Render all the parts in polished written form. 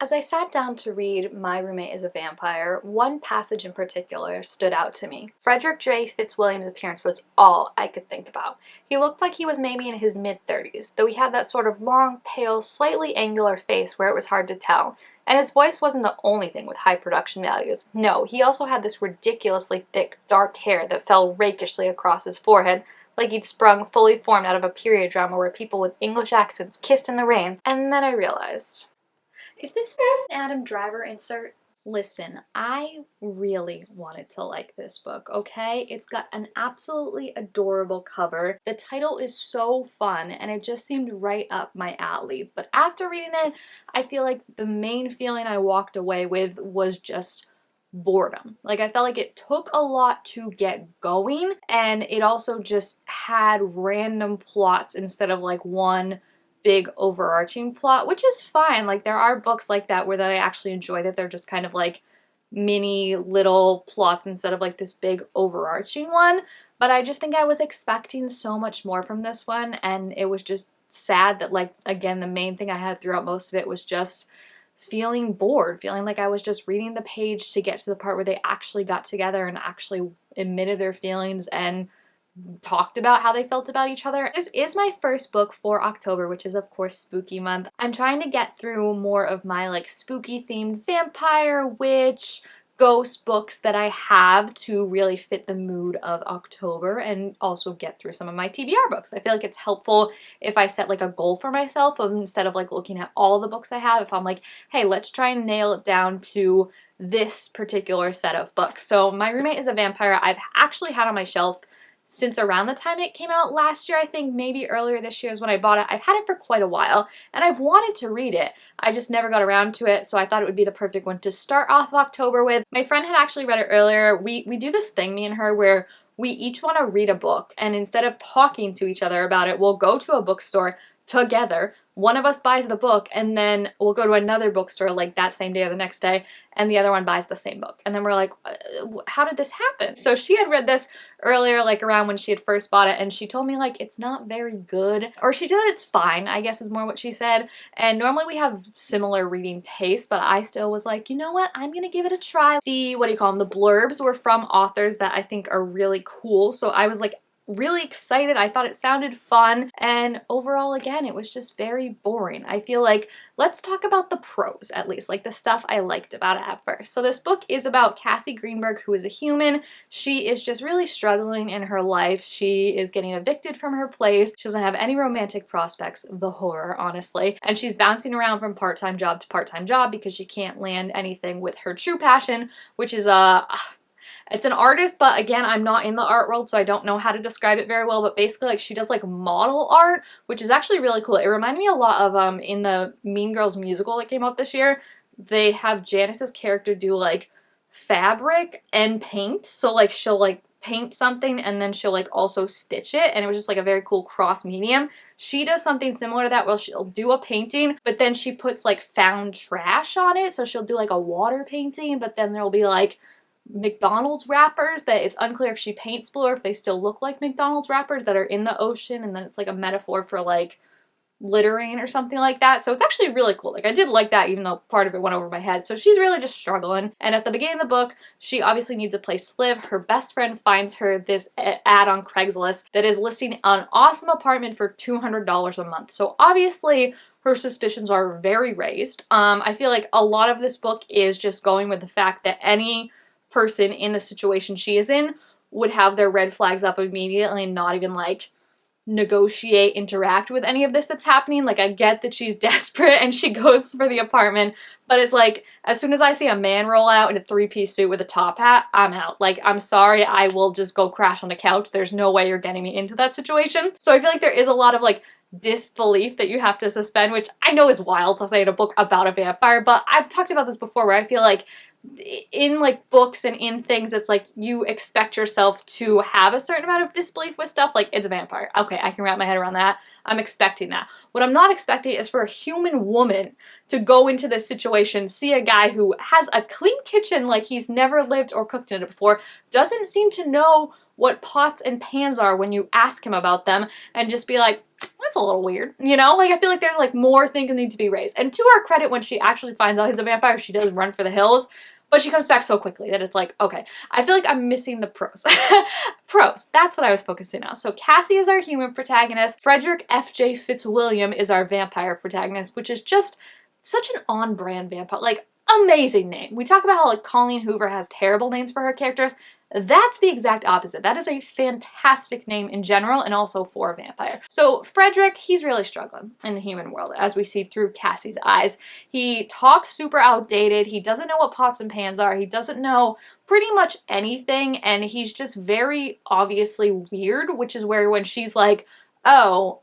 As I sat down to read My Roommate is a Vampire, one passage in particular stood out to me. Frederick J. Fitzwilliam's appearance was all I could think about. He looked like he was maybe in his mid-30s, though he had that sort of long, pale, slightly angular face where it was hard to tell. And his voice wasn't the only thing with high production values. No, he also had this ridiculously thick, dark hair that fell rakishly across his forehead, like he'd sprung fully formed out of a period drama where people with English accents kissed in the rain. And then I realized, is this an Adam Driver insert? Listen, I really wanted to like this book, okay? It's got an absolutely adorable cover. The title is so fun and it just seemed right up my alley. But after reading it, I feel like the main feeling I walked away with was just boredom. Like, I felt like it took a lot to get going, and it also just had random plots instead of like one big overarching plot, which is fine. Like, there are books like that where that I actually enjoy, that they're just kind of like mini little plots instead of like this big overarching one. But I just think I was expecting so much more from this one, and it was just sad that, like, again, the main thing I had throughout most of it was just feeling bored, feeling like I was just reading the page to get to the part where they actually got together and actually admitted their feelings and talked about how they felt about each other. This is my first book for October, which is of course spooky month. I'm trying to get through more of my like spooky themed vampire, witch, ghost books that I have to really fit the mood of October, and also get through some of my TBR books. I feel like it's helpful if I set like a goal for myself of, instead of like looking at all the books I have, if I'm like, hey, let's try and nail it down to this particular set of books. So My Roommate is a Vampire I've actually had on my shelf since around the time it came out last year. I think maybe earlier this year is when I bought it. I've had it for quite a while and I've wanted to read it. I just never got around to it, so I thought it would be the perfect one to start off October with. My friend had actually read it earlier. We do this thing, me and her, where we each want to read a book, and instead of talking to each other about it, we'll go to a bookstore together. One of us buys the book, and then we'll go to another bookstore like that same day or the next day, and the other one buys the same book. And then we're like, how did this happen? So she had read this earlier, like around when she had first bought it, and she told me like it's not very good, or she did it's fine, I guess is more what she said. And normally we have similar reading tastes, but I still was like, you know what, I'm gonna give it a try. The, what do you call them, the blurbs were from authors that I think are really cool, so I was like really excited. I thought it sounded fun, and overall, again, it was just very boring. I feel like, let's talk about the pros, at least, like the stuff I liked about it at first. So this book is about Cassie Greenberg, who is a human. She is just really struggling in her life. She is getting evicted from her place. She doesn't have any romantic prospects, the horror, honestly, and she's bouncing around from part-time job to part-time job because she can't land anything with her true passion, which is it's an artist, but again, I'm not in the art world, so I don't know how to describe it very well, but basically, like, she does, like, model art, which is actually really cool. It reminded me a lot of, in the Mean Girls musical that came out this year, they have Janice's character do, like, fabric and paint, so, like, she'll, like, paint something and then she'll, like, also stitch it, and it was just, like, a very cool cross medium. She does something similar to that, where she'll do a painting, but then she puts, like, found trash on it, so she'll do, like, a water painting, but then there'll be, like, McDonald's wrappers that it's unclear if she paints blue or if they still look like McDonald's wrappers that are in the ocean, and then it's like a metaphor for like littering or something like that. So it's actually really cool. Like, I did like that, even though part of it went over my head. So she's really just struggling, and at the beginning of the book, she obviously needs a place to live. Her best friend finds her this ad on Craigslist that is listing an awesome apartment for $200 a month. So obviously her suspicions are very raised. I feel like a lot of this book is just going with the fact that any person in the situation she is in would have their red flags up immediately and not even like negotiate, interact with any of this that's happening. Like, I get that she's desperate and she goes for the apartment, but it's like, as soon as I see a man roll out in a three-piece suit with a top hat, I'm out. Like, I'm sorry, I will just go crash on the couch. There's no way you're getting me into that situation. So I feel like there is a lot of like disbelief that you have to suspend, which I know is wild to say in a book about a vampire, but I've talked about this before where I feel like in like books and in things, it's like you expect yourself to have a certain amount of disbelief with stuff. Like, it's a vampire. Okay, I can wrap my head around that. I'm expecting that. What I'm not expecting is for a human woman to go into this situation, see a guy who has a clean kitchen like he's never lived or cooked in it before, doesn't seem to know what pots and pans are when you ask him about them, and just be like, that's a little weird, you know? Like, I feel like there's, like, more things that need to be raised. And to her credit, when she actually finds out he's a vampire, she does run for the hills, but she comes back so quickly that it's like, okay. I feel like I'm missing the pros. Pros, that's what I was focusing on. So Cassie is our human protagonist. Frederick F.J. Fitzwilliam is our vampire protagonist, which is just such an on-brand vampire. Like, amazing name. We talk about how, like, Colleen Hoover has terrible names for her characters. That's the exact opposite. That is a fantastic name in general and also for a vampire. So Frederick, he's really struggling in the human world, as we see through Cassie's eyes. He talks super outdated. He doesn't know what pots and pans are. He doesn't know pretty much anything, and he's just very obviously weird, which is where when she's like, oh,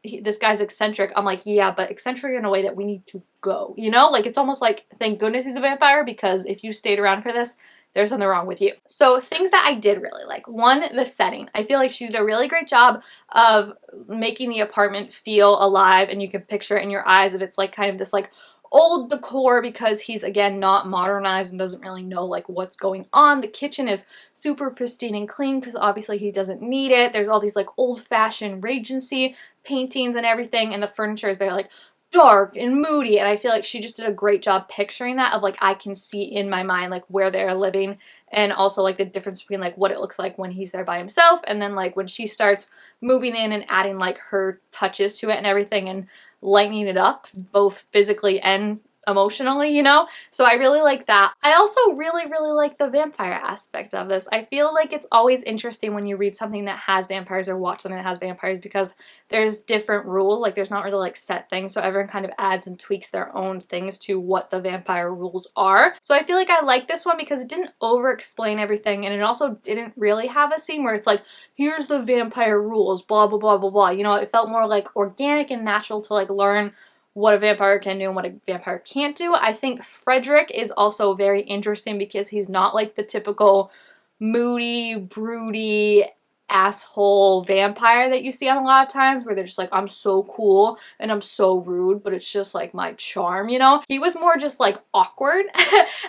this guy's eccentric, I'm like, yeah, but eccentric in a way that we need to go, you know? Like, it's almost like, thank goodness he's a vampire, because if you stayed around for this, there's something wrong with you. So things that I did really like. One, the setting. I feel like she did a really great job of making the apartment feel alive, and you can picture it in your eyes if it's like kind of this like old decor, because he's again not modernized and doesn't really know like what's going on. The kitchen is super pristine and clean because obviously he doesn't need it. There's all these like old-fashioned Regency paintings and everything, and the furniture is very like dark and moody, and I feel like she just did a great job picturing that, of like I can see in my mind like where they're living, and also like the difference between like what it looks like when he's there by himself and then like when she starts moving in and adding like her touches to it and everything and lightening it up both physically and emotionally, you know? So I really like that. I also really like the vampire aspect of this. I feel like it's always interesting when you read something that has vampires or watch something that has vampires, because there's different rules. Like, there's not really like set things, so everyone kind of adds and tweaks their own things to what the vampire rules are. So I feel like I like this one because it didn't over explain everything, and it also didn't really have a scene where it's like, here's the vampire rules, blah blah blah blah blah. You know, it felt more like organic and natural to like learn what a vampire can do and what a vampire can't do. I think Frederick is also very interesting because he's not like the typical moody, broody, asshole vampire that you see on a lot of times where they're just like, I'm so cool and I'm so rude, but it's just like my charm, you know? He was more just like awkward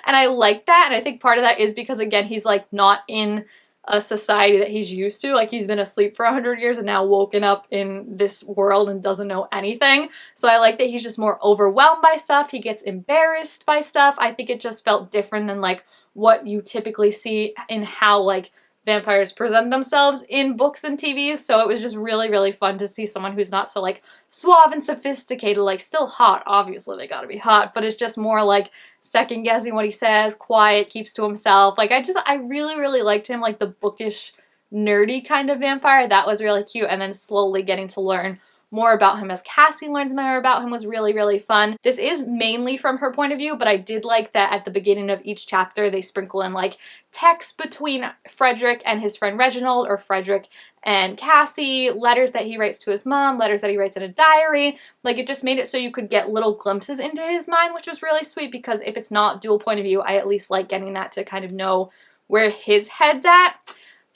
and I like that, and I think part of that is because again, he's like not in a society that he's used to. Like, he's been asleep for 100 years and now woken up in this world and doesn't know anything. So I like that he's just more overwhelmed by stuff. He gets embarrassed by stuff. I think it just felt different than like what you typically see in how like vampires present themselves in books and TVs. So it was just really fun to see someone who's not so like suave and sophisticated, like still hot, obviously they gotta be hot, but it's just more like second guessing what he says, quiet, keeps to himself. Like, I really liked him, like the bookish, nerdy kind of vampire. That was really cute, and then slowly getting to learn more about him as Cassie learns more about him was really fun. This is mainly from her point of view, but I did like that at the beginning of each chapter they sprinkle in like text between Frederick and his friend Reginald, or Frederick and Cassie, letters that he writes to his mom, letters that he writes in a diary. Like, it just made it so you could get little glimpses into his mind, which was really sweet, because if it's not dual point of view, I at least like getting that to kind of know where his head's at.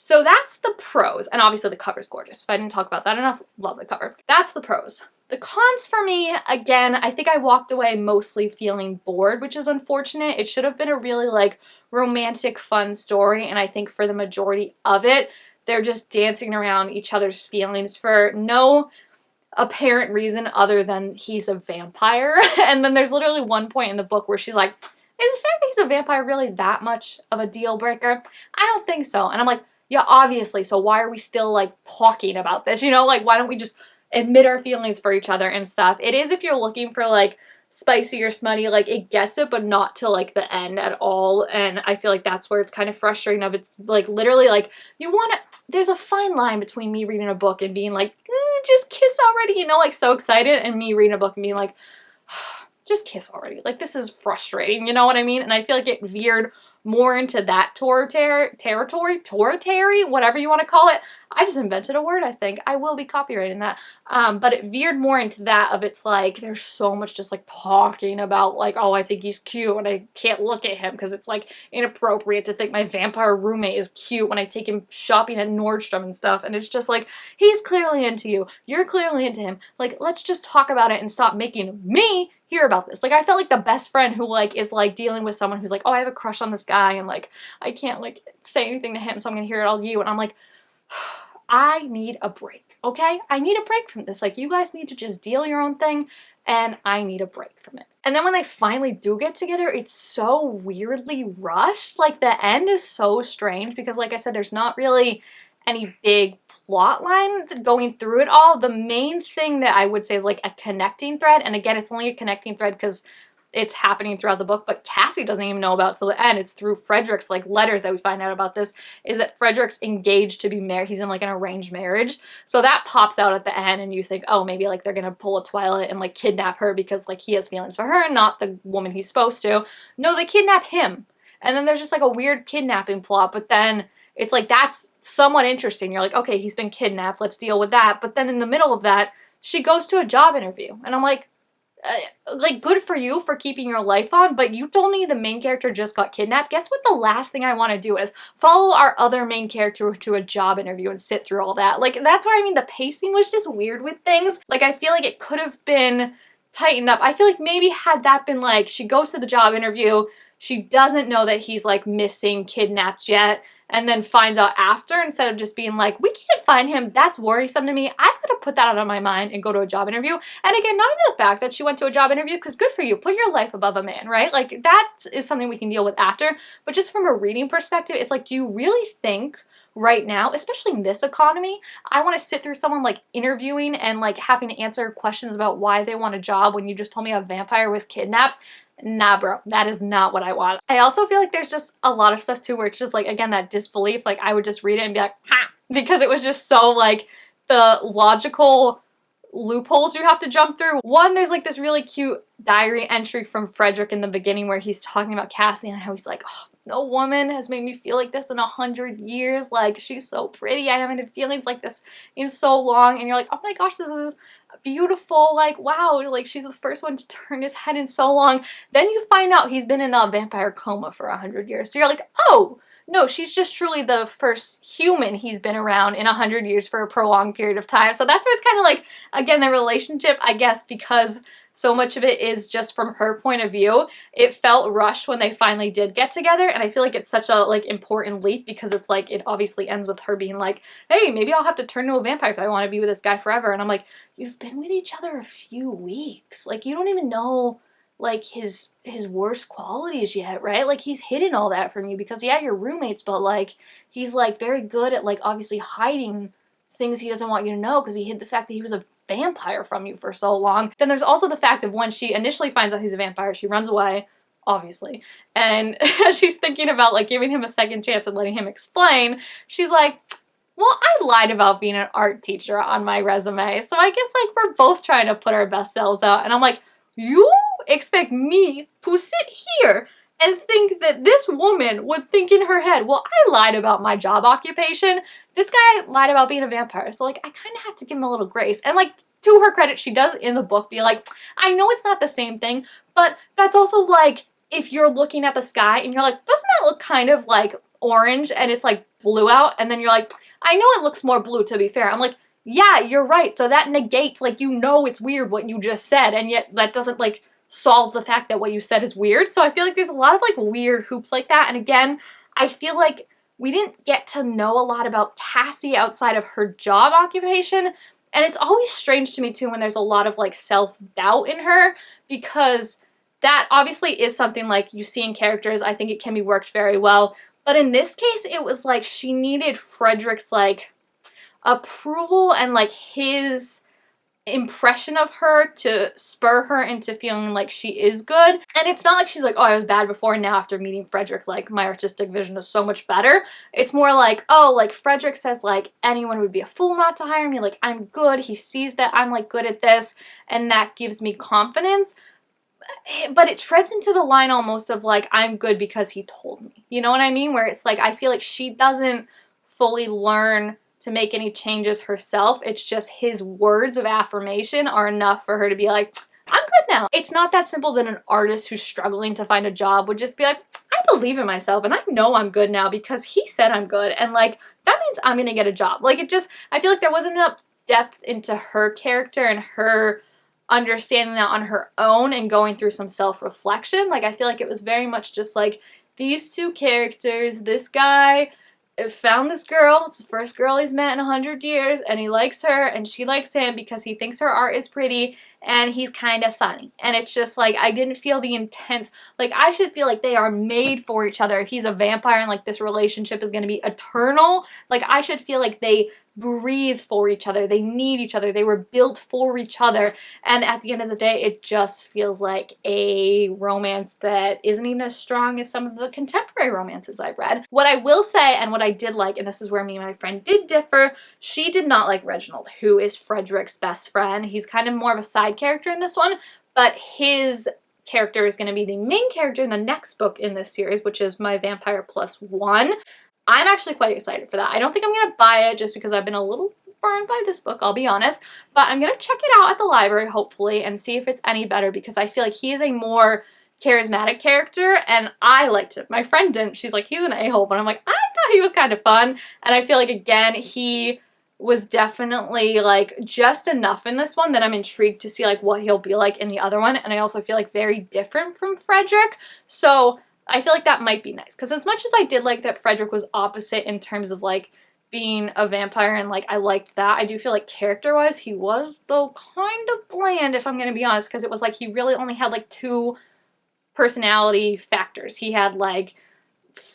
So that's the pros, and obviously the cover's gorgeous. If I didn't talk about that enough, love the cover. That's the pros. The cons for me, again, I think I walked away mostly feeling bored, which is unfortunate. It should have been a really like romantic, fun story, and I think for the majority of it, they're just dancing around each other's feelings for no apparent reason other than he's a vampire. And then there's literally one point in the book where she's like, is the fact that he's a vampire really that much of a deal breaker? I don't think so. And I'm like, yeah, obviously, so why are we still, like, talking about this, you know? Like, why don't we just admit our feelings for each other and stuff? It is, if you're looking for, like, spicy or smutty, like, it gets it, but not to, like, the end at all, and I feel like that's where it's kind of frustrating of it's, like, literally, like, you want to, there's a fine line between me reading a book and being like, just kiss already, you know, like, so excited, and me reading a book and being like, just kiss already. Like, this is frustrating, you know what I mean? And I feel like it veered more into that territory, whatever you want to call it. I just invented a word, I think. I will be copywriting that. But it veered more into that of it's like, there's so much just like talking about like, oh, I think he's cute and I can't look at him because it's like inappropriate to think my vampire roommate is cute when I take him shopping at Nordstrom and stuff. And it's just like, he's clearly into you. You're clearly into him. Like, let's just talk about it and stop making me hear about this. Like, I felt like the best friend who like is like dealing with someone who's like, oh, I have a crush on this guy and like I can't like say anything to him, so I'm gonna hear it all you. And I'm like, I need a break. okay, I need a break from this. Like, you guys need to just deal your own thing, and I need a break from it. And then when they finally do get together, it's so weirdly rushed. Like, the end is so strange because, like I said, there's not really any big plot line going through it all. The main thing that I would say is like a connecting thread, and again, it's only a connecting thread because it's happening throughout the book, but Cassie doesn't even know about it till the end. It's through Frederick's like letters that we find out about this, is that Frederick's engaged to be married. He's in like an arranged marriage. So that pops out at the end and you think, oh, maybe like they're gonna pull a Twilight and like kidnap her because like he has feelings for her and not the woman he's supposed to. No, they kidnap him. And then there's just like a weird kidnapping plot, but then it's like that's somewhat interesting. You're like, okay, he's been kidnapped, let's deal with that. But then in the middle of that, she goes to a job interview. And I'm like good for you for keeping your life on, but you told me the main character just got kidnapped. Guess what the last thing I want to do is follow our other main character to a job interview and sit through all that. Like, that's what I mean. The pacing was just weird with things. Like, I feel like it could have been tightened up. I feel like maybe had that been like, she goes to the job interview, she doesn't know that he's like missing, kidnapped yet, and then finds out after, instead of just being like, we can't find him, that's worrisome to me, I've got to put that out of my mind and go to a job interview. And again, not even the fact that she went to a job interview, because good for you, put your life above a man, right? Like, that is something we can deal with after, but just from a reading perspective, it's like, do you really think right now, especially in this economy, I want to sit through someone like interviewing and like having to answer questions about why they want a job when you just told me a vampire was kidnapped? Nah, bro, that is not what I want. I also feel like there's just a lot of stuff too where it's just like, again, that disbelief, like I would just read it and be like, ha, because it was just so like the logical loopholes you have to jump through. One, there's like this really cute diary entry from Frederick in the beginning where he's talking about Cassie and how he's like, oh, no woman has made me feel like this in 100 years. Like, she's so pretty. I haven't had feelings like this in so long. And you're like, oh my gosh, this is beautiful. Like, wow, like she's the first one to turn his head in so long. Then you find out he's been in a vampire coma for 100 years. So you're like, oh, no, she's just truly the first human he's been around in 100 years for a prolonged period of time. So that's where it's kind of like, again, the relationship, I guess, because so much of it is just from her point of view, it felt rushed when they finally did get together. And I feel like it's such a like important leap because it's like, it obviously ends with her being like, hey, maybe I'll have to turn to a vampire if I want to be with this guy forever. And I'm like, you've been with each other a few weeks. Like, you don't even know like his worst qualities yet, right? Like, he's hidden all that from you because yeah, you're roommates, but like he's like very good at like obviously hiding things he doesn't want you to know because he hid the fact that he was a vampire from you for so long. Then there's also the fact of when she initially finds out he's a vampire, she runs away, obviously, and she's thinking about like giving him a second chance and letting him explain. She's like, well, I lied about being an art teacher on my resume, so I guess like we're both trying to put our best selves out. And I'm like, you expect me to sit here and think that this woman would think in her head, well, I lied about my job occupation. This guy lied about being a vampire. So like, I kind of have to give him a little grace. And like, to her credit, she does in the book be like, I know it's not the same thing, but that's also like, if you're looking at the sky and you're like, doesn't that look kind of like orange and it's like blue out? And then you're like, I know it looks more blue, to be fair. I'm like, yeah, you're right. So that negates, like, you know it's weird what you just said, and yet that doesn't like solve the fact that what you said is weird. So I feel like there's a lot of like weird hoops like that. And again, I feel like we didn't get to know a lot about Cassie outside of her job occupation. And it's always strange to me too when there's a lot of like self-doubt in her, because that obviously is something like you see in characters. I think it can be worked very well. But in this case, it was like she needed Frederick's like approval and like his impression of her to spur her into feeling like she is good. And it's not like she's like, oh, I was bad before, and now after meeting Frederick, like my artistic vision is so much better. It's more like, oh, like Frederick says like anyone would be a fool not to hire me, like I'm good, he sees that I'm like good at this, and that gives me confidence. But it treads into the line almost of like, I'm good because he told me, you know what I mean? Where it's like, I feel like she doesn't fully learn to make any changes herself. It's just his words of affirmation are enough for her to be like, I'm good now. It's not that simple that an artist who's struggling to find a job would just be like, I believe in myself and I know I'm good now because he said I'm good, and like that means I'm gonna get a job. Like, it just, I feel like there wasn't enough depth into her character and her understanding that on her own and going through some self-reflection. Like, I feel like it was very much just like these two characters, this guy found this girl. It's the first girl he's met in 100 years, and he likes her, and she likes him because he thinks her art is pretty, and he's kind of funny. And it's just like, I didn't feel the intense, like, I should feel like they are made for each other. If he's a vampire and like this relationship is going to be eternal, like, I should feel like they breathe for each other. They need each other. They were built for each other. And at the end of the day, it just feels like a romance that isn't even as strong as some of the contemporary romances I've read. What I will say, and what I did like, and this is where me and my friend did differ, she did not like Reginald, who is Frederick's best friend. He's kind of more of a side character in this one, but his character is going to be the main character in the next book in this series, which is My Vampire Plus One. I'm actually quite excited for that. I don't think I'm going to buy it just because I've been a little burned by this book, I'll be honest. But I'm going to check it out at the library, hopefully, and see if it's any better because I feel like he is a more charismatic character, and I liked it. My friend didn't. She's like, he's an a-hole, but I'm like, I thought he was kind of fun. And I feel like, again, he was definitely like just enough in this one that I'm intrigued to see like what he'll be like in the other one. And I also feel like very different from Frederick. So I feel like that might be nice, because as much as I did like that Frederick was opposite in terms of like being a vampire and like I liked that, I do feel like character-wise he was though kind of bland, if I'm going to be honest, because it was like he really only had like two personality factors. He had like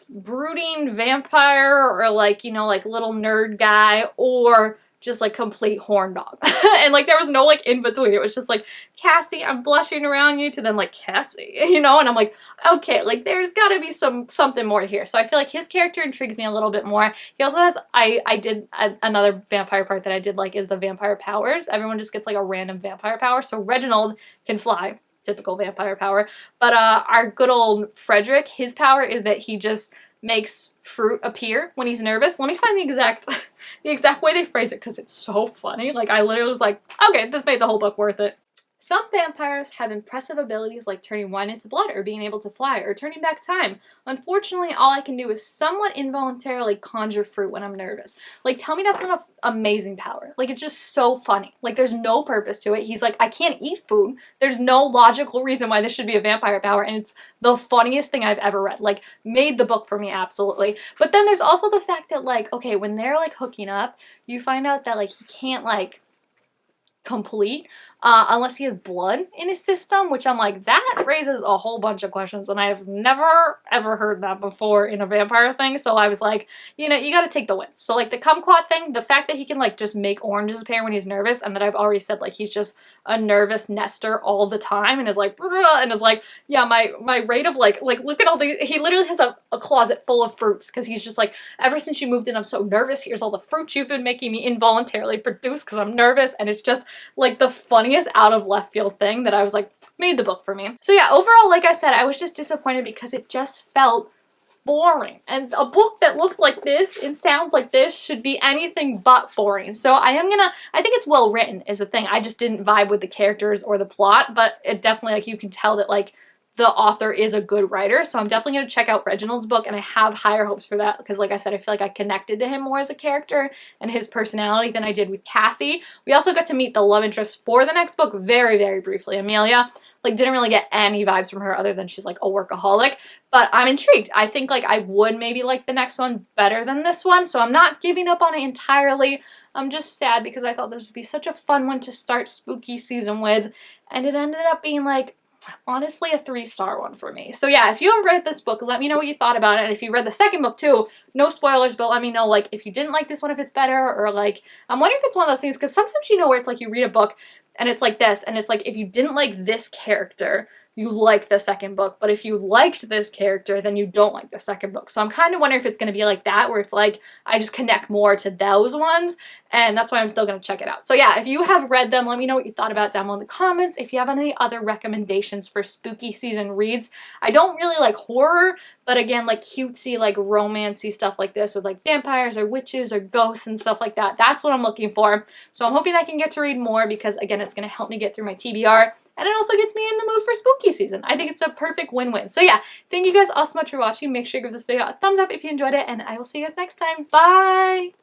brooding vampire or like, you know, like little nerd guy, or just like complete horn dog. And like there was no like in between. It was just like, Cassie, I'm blushing around you, to then like, Cassie, you know? And I'm like, okay, like there's gotta be something more here. So I feel like his character intrigues me a little bit more. He also has, I did another vampire part that I did like is the vampire powers. Everyone just gets like a random vampire power. So Reginald can fly, typical vampire power. But our good old Frederick, his power is that he just makes fruit appear when he's nervous. Let me find the exact way they phrase it, because it's so funny. Like, I literally was like, okay, this made the whole book worth it. Some vampires have impressive abilities like turning wine into blood, or being able to fly, or turning back time. Unfortunately, all I can do is somewhat involuntarily conjure fruit when I'm nervous. Like, tell me that's not an amazing power. Like, it's just so funny. Like, there's no purpose to it. He's like, I can't eat food. There's no logical reason why this should be a vampire power, and it's the funniest thing I've ever read. Like, made the book for me, absolutely. But then there's also the fact that, like, okay, when they're, like, hooking up, you find out that, like, he can't, like, complete unless he has blood in his system, which I'm like, that raises a whole bunch of questions, and I've never ever heard that before in a vampire thing. So I was like, you know, you gotta take the wins. So like the kumquat thing, the fact that he can like just make oranges appear when he's nervous, and that I've already said like he's just a nervous nester all the time and is like, and is like, yeah, my rate of like look at all the, he literally has a closet full of fruits, because he's just like, ever since you moved in I'm so nervous, here's all the fruits you've been making me involuntarily produce because I'm nervous. And it's just like the funniest out of left field thing that I was like, made the book for me. So yeah, overall, like I said, I was just disappointed because it just felt boring. And a book that looks like this and sounds like this should be anything but boring. So I think it's well written is the thing. I just didn't vibe with the characters or the plot, but it definitely, like, you can tell that like the author is a good writer. So I'm definitely going to check out Reginald's book, and I have higher hopes for that because, like I said, I feel like I connected to him more as a character and his personality than I did with Cassie. We also got to meet the love interest for the next book very, very briefly. Amelia, like, didn't really get any vibes from her other than she's like a workaholic, but I'm intrigued. I think like I would maybe like the next one better than this one, so I'm not giving up on it entirely. I'm just sad because I thought this would be such a fun one to start spooky season with, and it ended up being like, honestly, a 3-star one for me. So yeah, if you have read this book, let me know what you thought about it. And if you read the second book too, no spoilers, but let me know like if you didn't like this one, if it's better, or like, I'm wondering if it's one of those things, because sometimes, you know, where it's like you read a book and it's like this, and it's like if you didn't like this character, you like the second book, but if you liked this character, then you don't like the second book. So I'm kind of wondering if it's going to be like that, where it's like I just connect more to those ones, and that's why I'm still going to check it out. So yeah, if you have read them, let me know what you thought about it down below in the comments. If you have any other recommendations for spooky season reads, I don't really like horror, but again, like cutesy, like romancy stuff like this with like vampires or witches or ghosts and stuff like that, that's what I'm looking for. So I'm hoping I can get to read more, because again, it's going to help me get through my TBR. And it also gets me in the mood for spooky season. I think it's a perfect win-win. So yeah, thank you guys all so much for watching. Make sure you give this video a thumbs up if you enjoyed it, and I will see you guys next time. Bye!